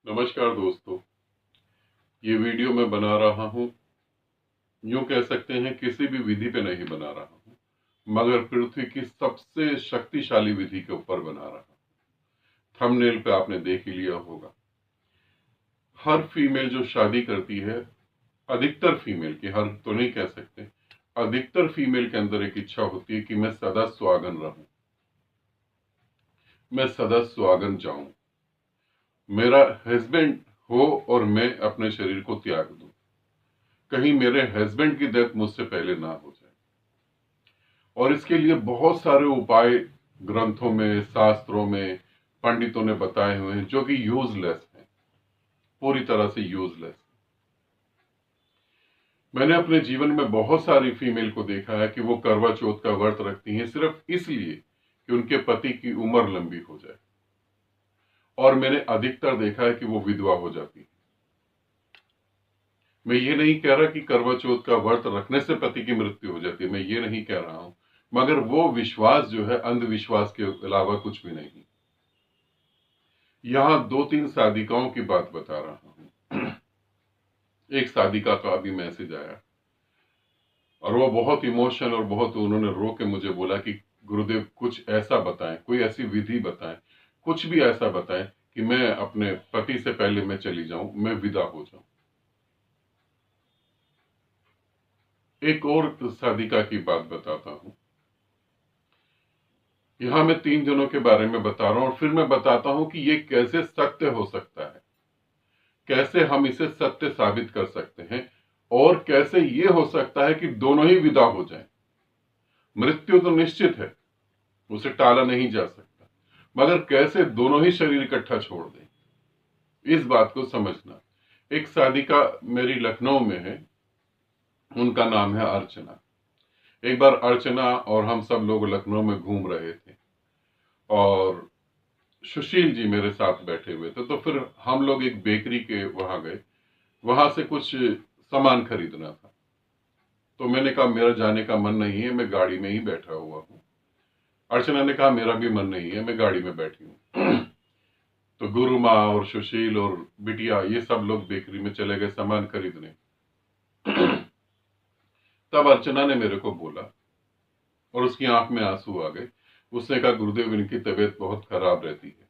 नमस्कार दोस्तों। ये वीडियो मैं बना रहा हूँ, यूं कह सकते हैं किसी भी विधि पे नहीं बना रहा हूँ, मगर पृथ्वी की सबसे शक्तिशाली विधि के ऊपर बना रहा हूँ। थंबनेल पे आपने देख ही लिया होगा। हर फीमेल जो शादी करती है, अधिकतर फीमेल की, हर तो नहीं कह सकते, अधिकतर फीमेल के अंदर एक इच्छा होती है कि मैं सदा सुहागन रहूं, मैं सदा सुहागन जाऊं, मेरा हस्बैंड हो और मैं अपने शरीर को त्याग दूं, कहीं मेरे हस्बैंड की डेथ मुझसे पहले ना हो जाए। और इसके लिए बहुत सारे उपाय ग्रंथों में, शास्त्रों में पंडितों ने बताए हुए हैं, जो कि यूजलेस हैं, पूरी तरह से यूजलेस। मैंने अपने जीवन में बहुत सारी फीमेल को देखा है कि वो करवा चौथ का व्रत रखती हैं सिर्फ इसलिए कि उनके पति की उम्र लंबी हो जाए, और मैंने अधिकतर देखा है कि वो विधवा हो जाती है। मैं ये नहीं कह रहा कि करवा चौथ का व्रत रखने से पति की मृत्यु हो जाती है, मैं ये नहीं कह रहा हूं, मगर वो विश्वास जो है अंधविश्वास के अलावा कुछ भी नहीं। यहां दो तीन साधिकाओं की बात बता रहा हूं। एक साधिका का अभी मैसेज आया और वो बहुत इमोशनल और बहुत उन्होंने रो के मुझे बोला कि गुरुदेव कुछ ऐसा बताएं, कोई ऐसी विधि बताएं, कुछ भी ऐसा बताएं कि मैं अपने पति से पहले मैं चली जाऊं, मैं विदा हो जाऊं। एक और साधिका की बात बताता हूं। यहां मैं 3 जनों के बारे में बता रहा हूं और फिर मैं बताता हूं कि ये कैसे सत्य हो सकता है, कैसे हम इसे सत्य साबित कर सकते हैं, और कैसे ये हो सकता है कि दोनों ही विदा हो जाएं। मृत्यु तो निश्चित है, उसे टाला नहीं जा सकता, मगर कैसे दोनों ही शरीर इकट्ठा छोड़ दें, इस बात को समझना। एक साधिका मेरी लखनऊ में है, उनका नाम है अर्चना। एक बार अर्चना और हम सब लोग लखनऊ में घूम रहे थे और सुशील जी मेरे साथ बैठे हुए थे, तो फिर हम लोग एक बेकरी के वहां गए, वहां से कुछ सामान खरीदना था। तो मैंने कहा मेरा जाने का मन नहीं है, मैं गाड़ी में ही बैठा हुआ हूँ। अर्चना ने कहा मेरा भी मन नहीं है, मैं गाड़ी में बैठी हूँ। तो गुरु माँ और सुशील और बिटिया ये सब लोग बेकरी में चले गए सामान खरीदने। तब अर्चना ने मेरे को बोला और उसकी आंख में आंसू आ गए। उसने कहा गुरुदेव इनकी तबीयत बहुत खराब रहती है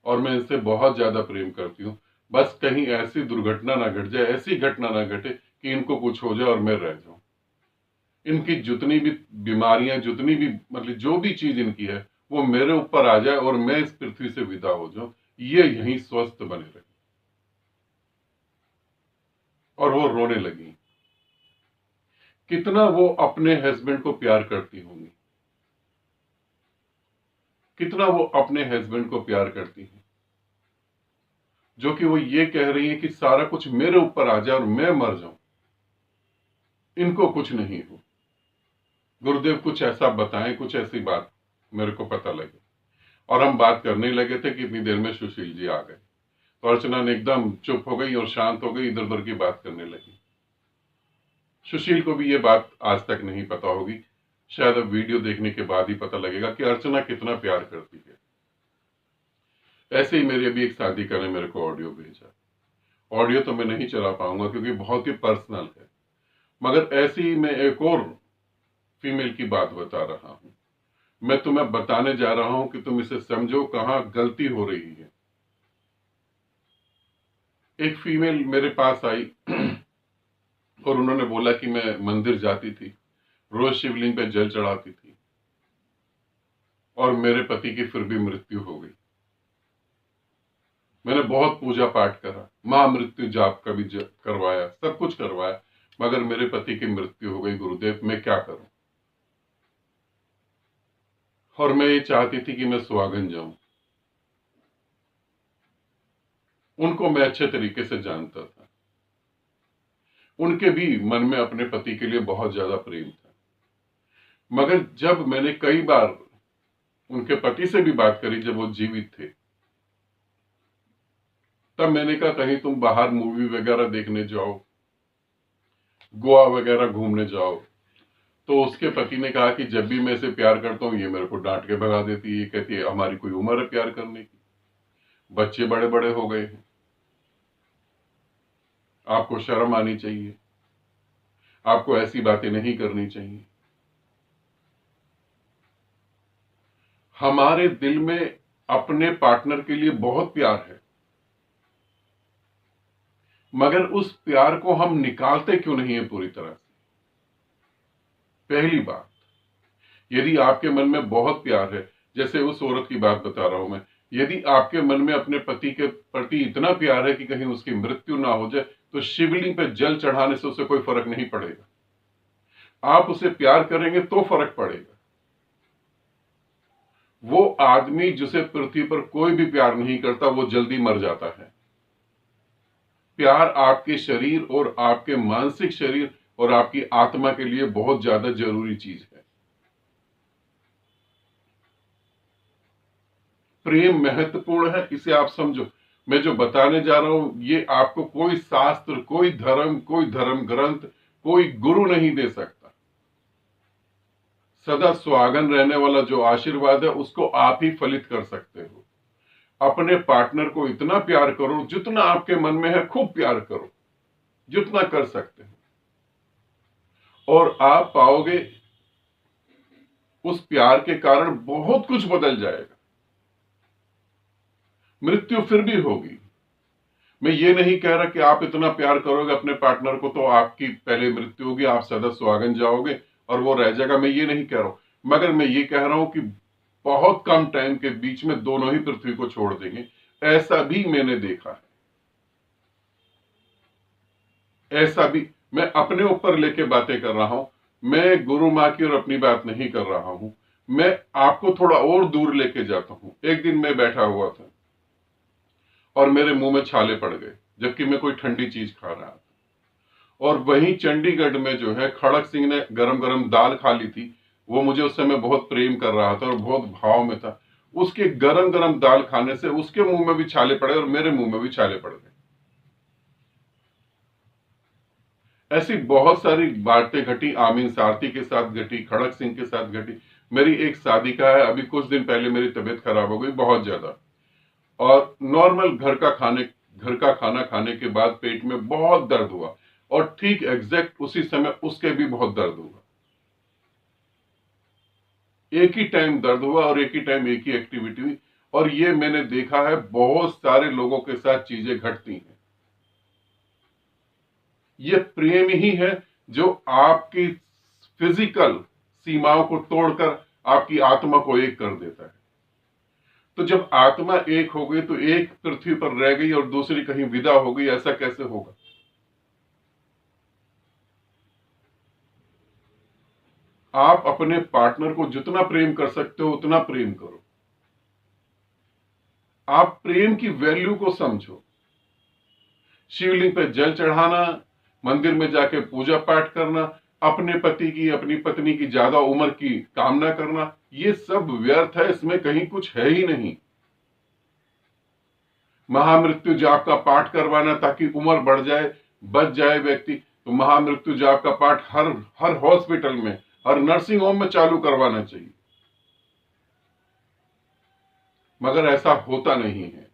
और मैं इनसे बहुत ज्यादा प्रेम करती हूँ, बस कहीं ऐसी दुर्घटना ना घट जाए, ऐसी घटना ना घटे कि इनको कुछ हो जाए और मैं रह जाऊं। इनकी जितनी भी बीमारियां, जितनी भी मतलब जो भी चीज इनकी है, वो मेरे ऊपर आ जाए और मैं इस पृथ्वी से विदा हो जाऊं, ये यहीं स्वस्थ बने रहे। और वो रोने लगी। कितना वो अपने हस्बैंड को प्यार करती होंगी, कितना वो अपने हस्बैंड को प्यार करती हैं, जो कि वो ये कह रही है कि सारा कुछ मेरे ऊपर आ जाए और मैं मर जाऊं, इनको कुछ नहीं हो। गुरुदेव कुछ ऐसा बताएं, कुछ ऐसी बात मेरे को पता लगे। और हम बात करने लगे थे कि इतनी देर में सुशील जी आ गए। तो अर्चना ने एकदम चुप हो गई और शांत हो गई, इधर उधर की बात करने लगी। सुशील को भी ये बात आज तक नहीं पता होगी, शायद अब वीडियो देखने के बाद ही पता लगेगा कि अर्चना कितना प्यार करती है। ऐसे ही मेरी अभी एक साधिका ने मेरे को ऑडियो भेजा। ऑडियो तो मैं नहीं चला पाऊंगा क्योंकि बहुत ही पर्सनल है, मगर ऐसी ही मैं एक और फीमेल की बात बता रहा हूं। मैं तुम्हें बताने जा रहा हूं कि तुम इसे समझो कहां गलती हो रही है। एक फीमेल मेरे पास आई और उन्होंने बोला कि मैं मंदिर जाती थी, रोज शिवलिंग पे जल चढ़ाती थी और मेरे पति की फिर भी मृत्यु हो गई। मैंने बहुत पूजा पाठ करा, महामृत्यु जाप का भी करवाया, सब कुछ करवाया, मगर मेरे पति की मृत्यु हो गई। गुरुदेव मैं क्या करूं? और मैं ये चाहती थी कि मैं सुहागन जाऊं। उनको मैं अच्छे तरीके से जानता था, उनके भी मन में अपने पति के लिए बहुत ज्यादा प्रेम था, मगर जब मैंने कई बार उनके पति से भी बात करी जब वो जीवित थे, तब मैंने कहा कहीं तुम बाहर मूवी वगैरह देखने जाओ, गोवा वगैरह घूमने जाओ। तो उसके पति ने कहा कि जब भी मैं इसे प्यार करता हूं ये मेरे को डांट के भगा देती है, ये कहती है हमारी कोई उम्र है प्यार करने की। बच्चे बड़े बड़े हो गए हैं, आपको शर्म आनी चाहिए, आपको ऐसी बातें नहीं करनी चाहिए। हमारे दिल में अपने पार्टनर के लिए बहुत प्यार है, मगर उस प्यार को हम निकालते क्यों नहीं है पूरी तरह से? पहली बात, यदि आपके मन में बहुत प्यार है, जैसे उस औरत की बात बता रहा हूं मैं, यदि आपके मन में अपने पति के प्रति इतना प्यार है कि कहीं उसकी मृत्यु ना हो जाए, तो शिवलिंग पे जल चढ़ाने से उसे कोई फर्क नहीं पड़ेगा। आप उसे प्यार करेंगे तो फर्क पड़ेगा। वो आदमी जिसे पृथ्वी पर कोई भी प्यार नहीं करता, वो जल्दी मर जाता है। प्यार आपके शरीर और आपके मानसिक शरीर और आपकी आत्मा के लिए बहुत ज्यादा जरूरी चीज है। प्रेम महत्वपूर्ण है, इसे आप समझो। मैं जो बताने जा रहा हूं, ये आपको कोई शास्त्र, कोई धर्म ग्रंथ, कोई गुरु नहीं दे सकता। सदा सुहागन रहने वाला जो आशीर्वाद है, उसको आप ही फलित कर सकते हो। अपने पार्टनर को इतना प्यार करो, जितना आपके मन में है खूब प्यार करो, जितना कर सकते हो, और आप पाओगे उस प्यार के कारण बहुत कुछ बदल जाएगा। मृत्यु फिर भी होगी। मैं ये नहीं कह रहा कि आप इतना प्यार करोगे अपने पार्टनर को तो आपकी पहले मृत्यु होगी, आप सदा सुहागन जाओगे और वो रह जाएगा, मैं ये नहीं कह रहा हूं। मगर मैं ये कह रहा हूं कि बहुत कम टाइम के बीच में दोनों ही पृथ्वी को छोड़ देंगे। ऐसा भी मैंने देखा है, ऐसा भी। मैं अपने ऊपर लेके बातें कर रहा हूं, मैं गुरु माँ की और अपनी बात नहीं कर रहा हूं। मैं आपको थोड़ा और दूर लेके जाता हूं। एक दिन मैं बैठा हुआ था और मेरे मुंह में छाले पड़ गए, जबकि मैं कोई ठंडी चीज खा रहा था। और वहीं चंडीगढ़ में जो है, खड़क सिंह ने गरम गरम दाल खा ली थी। वो मुझे उस समय बहुत प्रेम कर रहा था और बहुत भाव में था। उसके गरम गरम दाल खाने से उसके मुंह में भी छाले पड़े और मेरे मुंह में भी छाले पड़ गए। ऐसी बहुत सारी बातें घटी। आमीन सारथी के साथ घटी, खड़क सिंह के साथ घटी। मेरी एक शादी का है, अभी कुछ दिन पहले मेरी तबीयत खराब हो गई बहुत ज्यादा, और नॉर्मल घर का खाना खाने के बाद पेट में बहुत दर्द हुआ, और ठीक एग्जैक्ट उसी समय उसके भी बहुत दर्द हुआ। एक ही टाइम दर्द हुआ और एक ही टाइम एक ही एक्टिविटी हुई। और ये मैंने देखा है, बहुत सारे लोगों के साथ चीजें घटती हैं। ये प्रेम ही है जो आपकी फिजिकल सीमाओं को तोड़कर आपकी आत्मा को एक कर देता है। तो जब आत्मा एक हो गई, तो एक पृथ्वी पर रह गई और दूसरी कहीं विदा हो गई, ऐसा कैसे होगा? आप अपने पार्टनर को जितना प्रेम कर सकते हो उतना प्रेम करो। आप प्रेम की वैल्यू को समझो। शिवलिंग पे जल चढ़ाना, मंदिर में जाके पूजा पाठ करना, अपने पति की, अपनी पत्नी की ज्यादा उम्र की कामना करना, ये सब व्यर्थ है। इसमें कहीं कुछ है ही नहीं। महामृत्यु जाप का पाठ करवाना ताकि उम्र बढ़ जाए, बच जाए व्यक्ति, तो महामृत्यु जाप का पाठ हर हर हॉस्पिटल में, हर नर्सिंग होम में चालू करवाना चाहिए। मगर ऐसा होता नहीं है।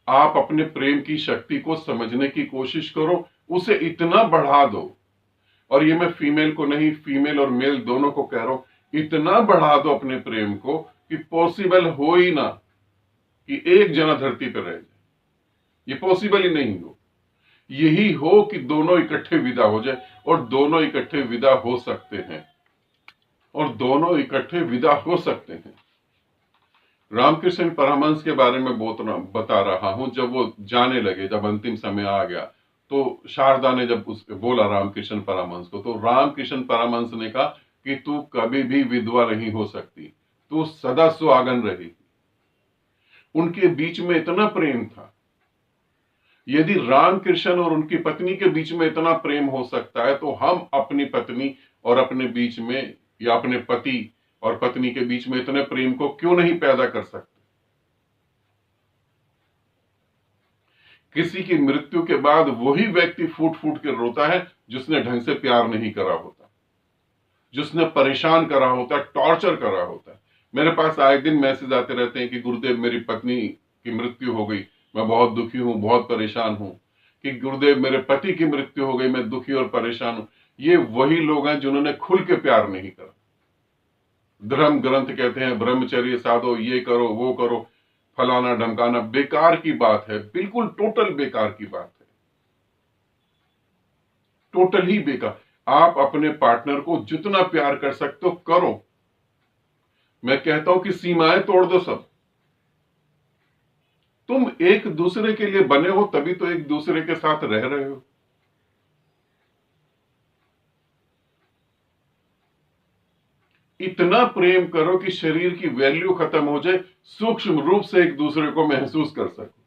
आप अपने प्रेम की शक्ति को समझने की कोशिश करो, उसे इतना बढ़ा दो। और ये मैं फीमेल को नहीं, फीमेल और मेल दोनों को कह रहा हूं, इतना बढ़ा दो अपने प्रेम को कि पॉसिबल हो ही ना कि एक जना धरती पर रह जाए। ये पॉसिबल ही नहीं हो। यही हो कि दोनों इकट्ठे विदा हो जाए, और दोनों इकट्ठे विदा हो सकते हैं, और दोनों इकट्ठे विदा हो सकते हैं। रामकृष्ण परमहंस के बारे में बता रहा हूं। जब वो जाने लगे, जब अंतिम समय आ गया, तो शारदा ने जब उस बोला रामकृष्ण परमहंस को, तो रामकृष्ण परमहंस ने कहा कि तू कभी भी विधवा नहीं हो सकती, तू सदा सुहागन रही। उनके बीच में इतना प्रेम था। यदि रामकृष्ण और उनकी पत्नी के बीच में इतना प्रेम हो सकता है, तो हम अपनी पत्नी और अपने बीच में, या अपने पति और पत्नी के बीच में इतने प्रेम को क्यों नहीं पैदा कर सकते? किसी की मृत्यु के बाद वही व्यक्ति फूट फूट के रोता है जिसने ढंग से प्यार नहीं करा होता, जिसने परेशान करा होता है, टॉर्चर करा होता है। मेरे पास आए दिन मैसेज आते रहते हैं कि गुरुदेव, मेरी पत्नी की मृत्यु हो गई, मैं बहुत दुखी हूं, बहुत परेशान हूं, कि गुरुदेव मेरे पति की मृत्यु हो गई, मैं दुखी और परेशान हूं। ये वही लोग हैं जिन्होंने खुल के प्यार नहीं करा। धर्म ग्रंथ कहते हैं ब्रह्मचर्य साधो, ये करो वो करो, फलाना ढमकाना, बेकार की बात है, बिल्कुल टोटल बेकार की बात है, टोटल ही बेकार। आप अपने पार्टनर को जितना प्यार कर सकते हो करो। मैं कहता हूं कि सीमाएं तोड़ दो सब। तुम एक दूसरे के लिए बने हो तभी तो एक दूसरे के साथ रह रहे हो। इतना प्रेम करो कि शरीर की वैल्यू खत्म हो जाए, सूक्ष्म रूप से एक दूसरे को महसूस कर सको।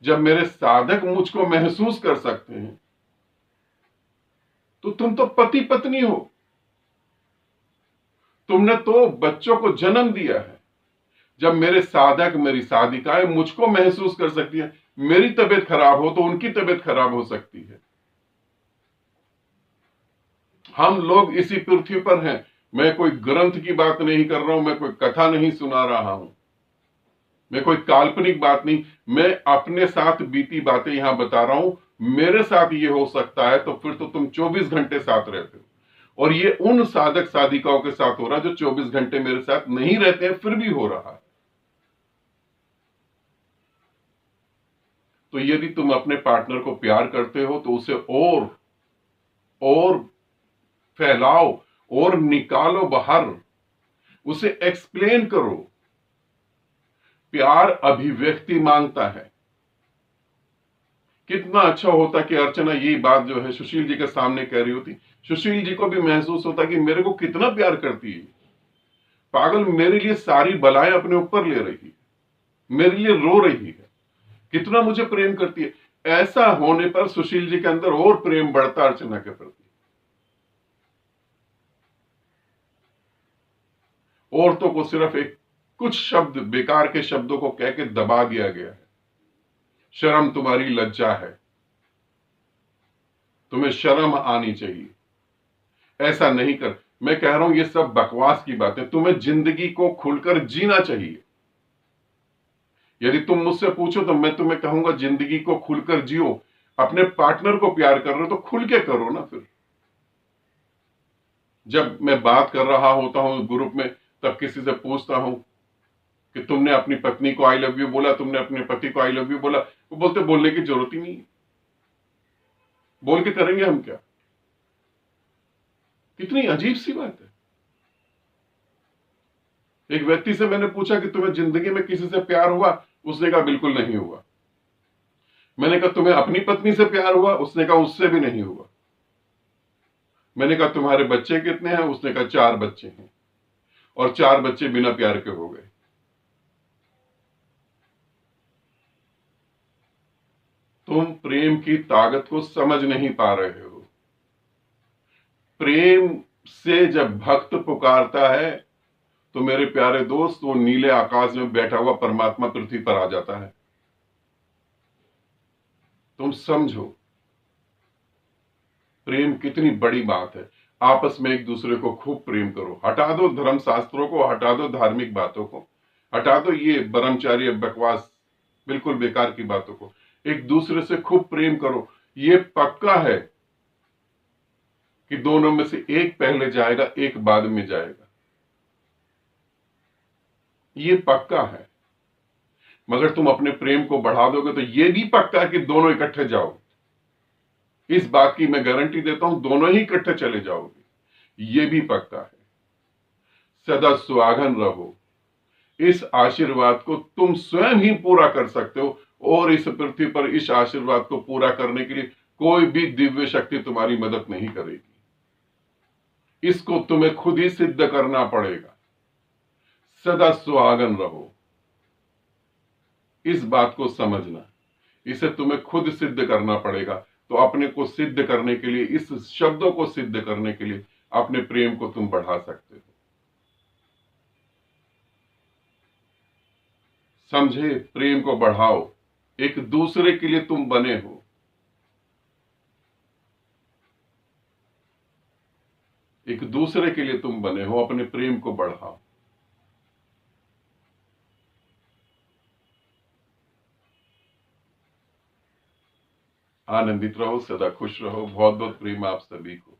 जब मेरे साधक मुझको महसूस कर सकते हैं तो तुम तो पति पत्नी हो, तुमने तो बच्चों को जन्म दिया है। जब मेरे साधक, मेरी साधिकाएं मुझको महसूस कर सकती है, मेरी तबीयत खराब हो तो उनकी तबीयत खराब हो सकती है। हम लोग इसी पृथ्वी पर हैं। मैं कोई ग्रंथ की बात नहीं कर रहा हूं, मैं कोई कथा नहीं सुना रहा हूं, मैं कोई काल्पनिक बात नहीं, मैं अपने साथ बीती बातें यहां बता रहा हूं। मेरे साथ ये हो सकता है तो फिर तो तुम 24 घंटे साथ रहते हो। और ये उन साधक साधिकाओं के साथ हो रहा है जो 24 घंटे मेरे साथ नहीं रहते हैं, फिर भी हो रहा है। तो यदि तुम अपने पार्टनर को प्यार करते हो तो उसे और फैलाओ और निकालो बाहर, उसे एक्सप्लेन करो। प्यार अभिव्यक्ति मांगता है। कितना अच्छा होता कि अर्चना यही बात जो है सुशील जी के सामने कह रही होती, सुशील जी को भी महसूस होता कि मेरे को कितना प्यार करती है, पागल मेरे लिए सारी बलाएं अपने ऊपर ले रही है, मेरे लिए रो रही है, कितना मुझे प्रेम करती है। ऐसा होने पर सुशील जी के अंदर और प्रेम बढ़ता अर्चना के प्रति। औरतों को सिर्फ एक कुछ शब्द, बेकार के शब्दों को कह के दबा दिया गया है। शर्म तुम्हारी लज्जा है, तुम्हें शर्म आनी चाहिए, ऐसा नहीं कर। मैं कह रहा हूं ये सब बकवास की बातें। तुम्हें जिंदगी को खुलकर जीना चाहिए। यदि तुम मुझसे पूछो तो मैं तुम्हें कहूंगा जिंदगी को खुलकर जियो। अपने पार्टनर को प्यार कर रहे हो तो खुल के करो ना। फिर जब मैं बात कर रहा होता हूं ग्रुप में, तब किसी से पूछता हूं कि तुमने अपनी पत्नी को आई लव यू बोला, तुमने अपने पति को आई लव यू बोला, वो बोलते बोलने की जरूरत ही नहीं है, बोल के करेंगे हम क्या। कितनी अजीब सी बात है। एक व्यक्ति से मैंने पूछा कि तुम्हें जिंदगी में किसी से प्यार हुआ, उसने कहा बिल्कुल नहीं हुआ। मैंने कहा तुम्हें अपनी पत्नी से प्यार हुआ, उसने कहा उससे भी नहीं हुआ। मैंने कहा तुम्हारे बच्चे कितने हैं, उसने कहा 4 बच्चे हैं, और 4 बच्चे बिना प्यार के हो गए। तुम प्रेम की ताकत को समझ नहीं पा रहे हो। प्रेम से जब भक्त पुकारता है तो मेरे प्यारे दोस्त, वो नीले आकाश में बैठा हुआ परमात्मा पृथ्वी पर आ जाता है। तुम समझो प्रेम कितनी बड़ी बात है। आपस में एक दूसरे को खूब प्रेम करो। हटा दो धर्म शास्त्रों को, हटा दो धार्मिक बातों को, हटा दो ये ब्रह्मचार्य बकवास, बिल्कुल बेकार की बातों को। एक दूसरे से खूब प्रेम करो। ये पक्का है कि दोनों में से एक पहले जाएगा, एक बाद में जाएगा, ये पक्का है। मगर तुम अपने प्रेम को बढ़ा दोगे तो ये भी पक्का है कि दोनों इकट्ठे जाओगे। इस बात की मैं गारंटी देता हूं, दोनों ही इकट्ठे चले जाओगे, ये भी पक्का है। सदा सुहागन रहो। इस आशीर्वाद को तुम स्वयं ही पूरा कर सकते हो, और इस पृथ्वी पर इस आशीर्वाद को पूरा करने के लिए कोई भी दिव्य शक्ति तुम्हारी मदद नहीं करेगी। इसको तुम्हें खुद ही सिद्ध करना पड़ेगा। सदा सुहागन रहो, इस बात को समझना। इसे तुम्हें खुद सिद्ध करना पड़ेगा। तो अपने को सिद्ध करने के लिए, इस शब्दों को सिद्ध करने के लिए अपने प्रेम को तुम बढ़ा सकते हो। समझे? प्रेम को बढ़ाओ। एक दूसरे के लिए तुम बने हो। एक दूसरे के लिए तुम बने हो, अपने प्रेम को बढ़ाओ। आनंदित रहो, सदा खुश रहो। बहुत बहुत प्रेम आप सभी को।